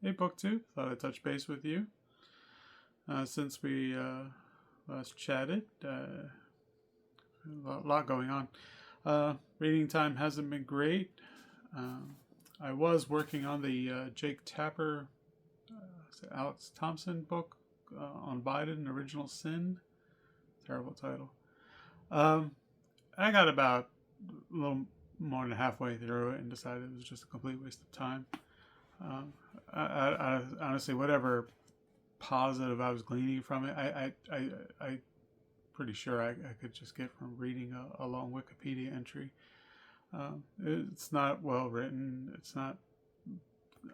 Hey, Booktube. Thought I'd touch base with you. Since we last chatted, a lot going on. Reading time hasn't been great. I was working on the Jake Tapper, Alex Thompson book on Biden, Original Sin. Terrible title. I got about a little more than halfway through it and decided it was just a complete waste of time. I honestly, whatever positive I was gleaning from it, I pretty sure I could just get from reading a long Wikipedia entry. It's not well written. It's not,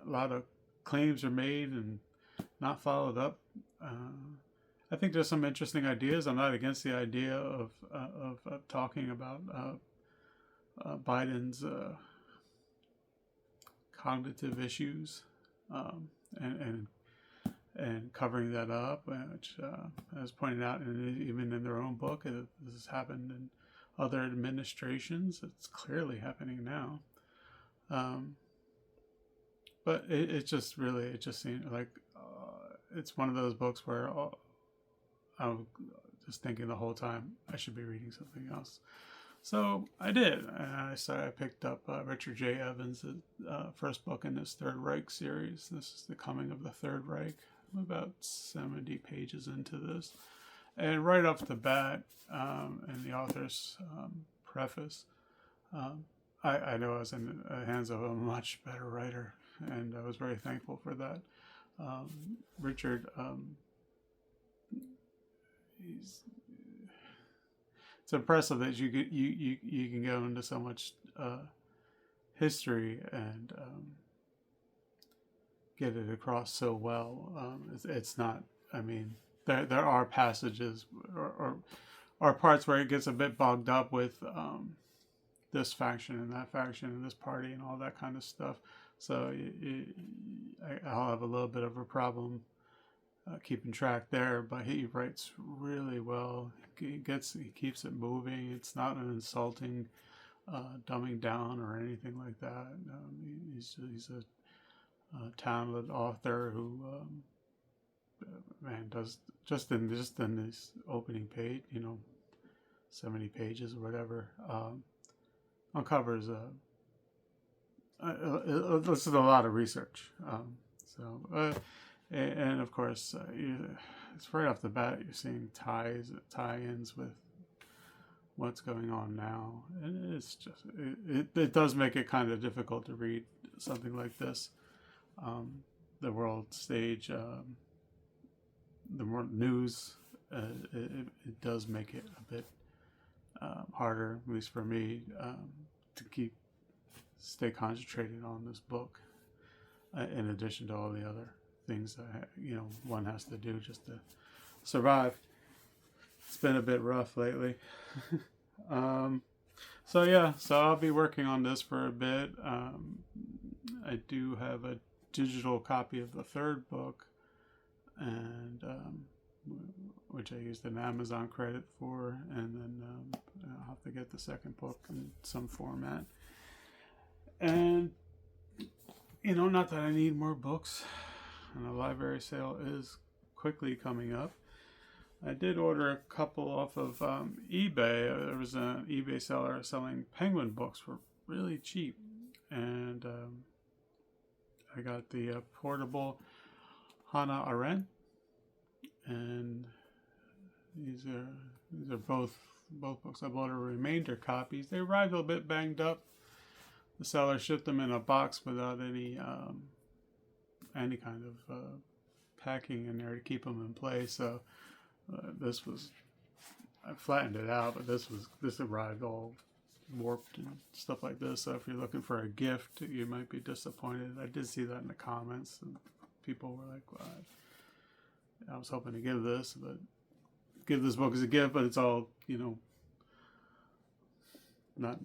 a lot of claims are made and not followed up. I think there's some interesting ideas. I'm not against the idea of talking about Biden's cognitive issues, and covering that up, which, as pointed out, even in their own book, this has happened in other administrations. It's clearly happening now. But it just seemed like it's one of those books where I was just thinking the whole time I should be reading something else. So I did. I picked up Richard J. Evans' first book in his Third Reich series. This is The Coming of the Third Reich. I'm about 70 pages into this. And right off the bat, in the author's preface, I know I was in the hands of a much better writer, and I was very thankful for that. Richard, it's impressive that you can go into so much history and get it across so well. It's not. I mean, there are passages or parts where it gets a bit bogged up with this faction and that faction and this party and all that kind of stuff. So I'll have a little bit of a problem keeping track there, but he writes really well. He keeps it moving. It's not an insulting dumbing down or anything like that. He's a talented author who does just in this opening page, 70 pages or whatever, uncovers this is a lot of research. And of course, it's right off the bat you're seeing tie-ins with what's going on now, and it's just it does make it kind of difficult to read something like this. The world stage, the world news, it does make it a bit harder, at least for me, to stay concentrated on this book, in addition to all the other things that one has to do just to survive. It's been a bit rough lately. So I'll be working on this for a bit. I do have a digital copy of the third book, and which I used an Amazon credit for, and then I'll have to get the second book in some format. And not that I need more books, and a library sale is quickly coming up. I did order a couple off of eBay. There was an eBay seller selling Penguin books for really cheap, and I got the portable Hannah Arendt, and these are both books. I bought a remainder copies. They arrived a little bit banged up. The seller shipped them in a box without any kind of packing in there to keep them in place. So I flattened it out, but this arrived all warped and stuff like this. So if you're looking for a gift, you might be disappointed. I did see that in the comments, and people were like, well, I was hoping to give this book as a gift, but it's all, not,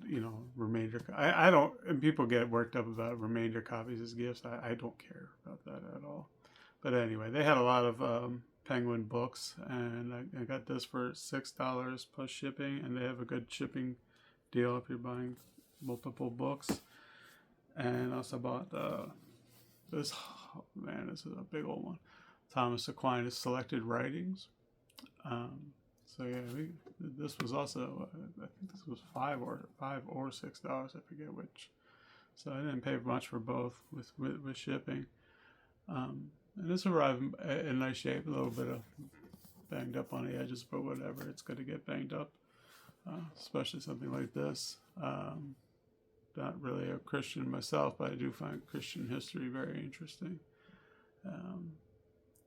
remainder. I don't, and people get worked up about remainder copies as gifts. I don't care about that at all. But anyway, they had a lot of Penguin books, and I got this for $6 plus shipping, and they have a good shipping deal if you're buying multiple books. And also bought this man, this is a big old one. Thomas Aquinas Selected Writings. So yeah, this was also, I think this was $5 or $6, I forget which. So I didn't pay much for both with shipping. And this arrived in nice shape, a little bit of banged up on the edges, but whatever, it's good to get banged up, especially something like this. Not really a Christian myself, but I do find Christian history very interesting.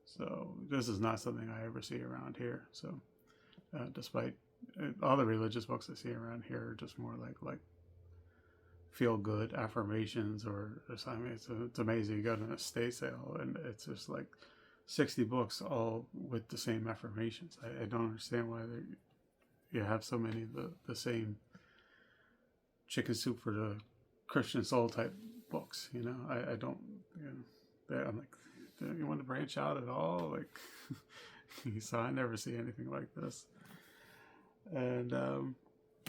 So this is not something I ever see around here. So despite all the religious books I see around here are just more like feel good affirmations or something. It's amazing. You go to an estate sale and it's just like 60 books all with the same affirmations. I don't understand why you have so many of the same chicken soup for the Christian soul type books. You know, I don't, you know, I'm like, do you want to branch out at all? Like, so I never see anything like this. And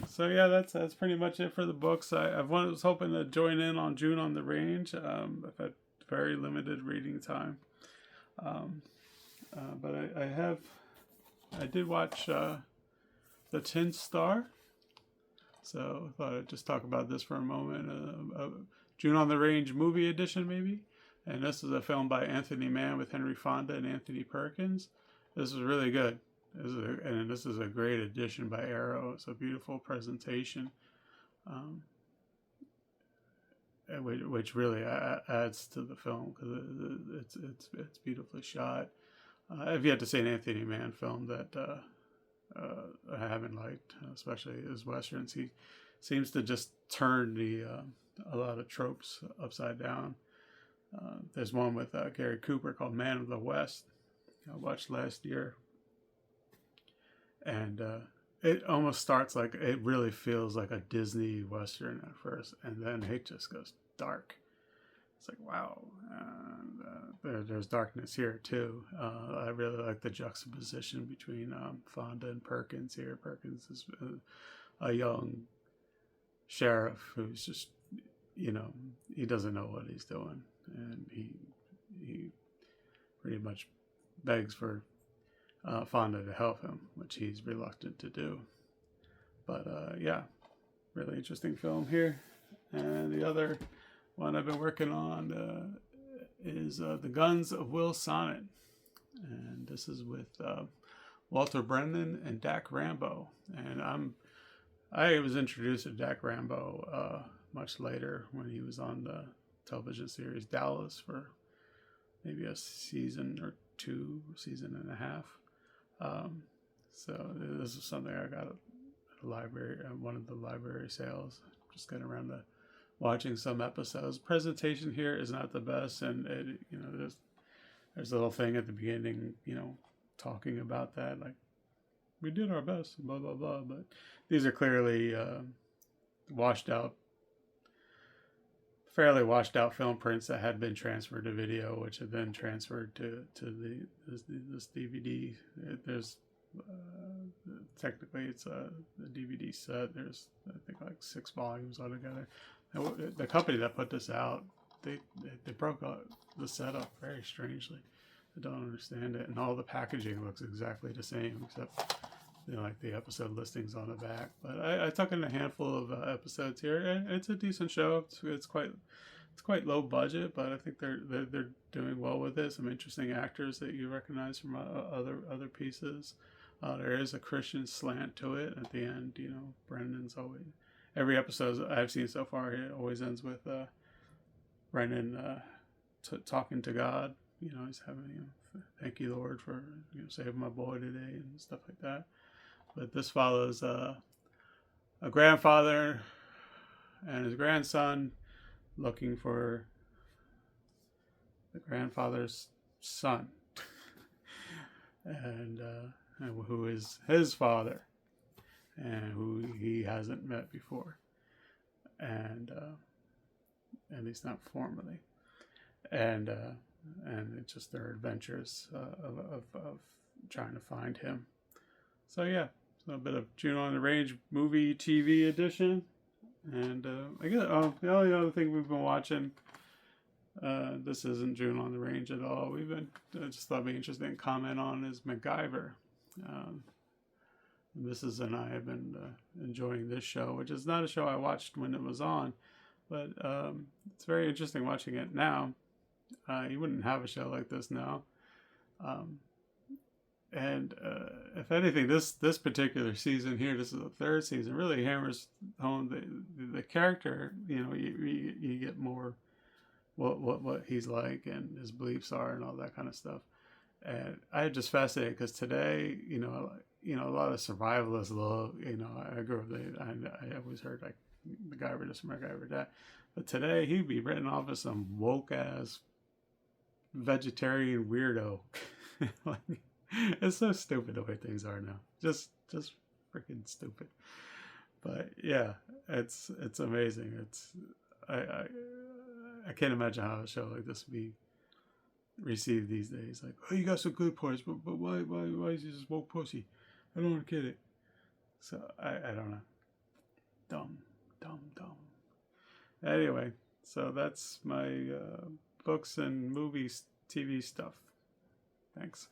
so yeah, that's pretty much it for the books. I was hoping to join in on June on the Range. I've had very limited reading time, but I did watch The Tin Star. So I thought I'd just talk about this for a moment. June on the Range movie edition, maybe. And this is a film by Anthony Mann with Henry Fonda and Anthony Perkins. This is really good. This is a great addition by Arrow. It's a beautiful presentation, which really adds to the film because it's beautifully shot. I've yet to see an Anthony Mann film that I haven't liked, especially his westerns. He seems to just turn a lot of tropes upside down. There's one with Gary Cooper called Man of the West. I watched last year. And it almost starts like, it really feels like a Disney Western at first. And then it just goes dark. It's like, wow. And there's darkness here too. I really like the juxtaposition between Fonda and Perkins here. Perkins is a young sheriff who's just, you know, he doesn't know what he's doing. And he pretty much begs for Fonda to help him, which he's reluctant to do. But yeah, really interesting film here. And the other one I've been working on is The Guns of Will Sonnet. And this is with Walter Brennan and Dak Rambo. And I was introduced to Dak Rambo much later when he was on the television series Dallas for maybe a season or two, season and a half. So this is something I got at a library, one of the library sales. Just getting around to watching some episodes. Presentation here is not the best, and you know, there's a little thing at the beginning, you know, talking about that, like we did our best, blah blah blah. But these are clearly fairly washed out film prints that had been transferred to video, which have been transferred to this DVD. There's technically it's the DVD set. There's, I think, like 6 volumes altogether. And the company that put this out, they broke out the setup very strangely. I don't understand it, and all the packaging looks exactly the same except, you know, like the episode listings on the back. But I took in a handful of episodes here, and it's a decent show. It's quite low budget, but I think they're doing well with it. Some interesting actors that you recognize from other pieces. There is a Christian slant to it at the end. You know, Brendan's always, every episode I've seen so far, it always ends with Brendan talking to God. You know, he's having, you know, thank you, Lord, for, you know, saving my boy today and stuff like that. But this follows a grandfather and his grandson looking for the grandfather's son, and who is his father, and who he hasn't met before, and at least not formally, and it's just their adventures of trying to find him. So yeah, a bit of June on the Range movie TV edition. And I guess the only other thing we've been watching This isn't June on the Range at all. I just thought it'd be interesting to comment on is MacGyver. Um, Mrs. and I have been enjoying this show, which is not a show I watched when it was on, but it's very interesting watching it now. You wouldn't have a show like this now. Um, and if anything, this particular season here, this is the third season, really hammers home the character. You know, you get more what he's like and his beliefs are and all that kind of stuff. And I'm just fascinated because today, a lot of survivalists love. I grew up. I always heard like MacGyver this, MacGyver that, but today he'd be written off as some woke ass vegetarian weirdo. Like, it's so stupid the way things are now. Just freaking stupid. But yeah, it's amazing. I can't imagine how a show like this would be received these days. Like, oh, you got some good parts, but why is he just woke pussy? I don't get it. So I don't know. Dumb. Anyway, so that's my books and movies, TV stuff. Thanks.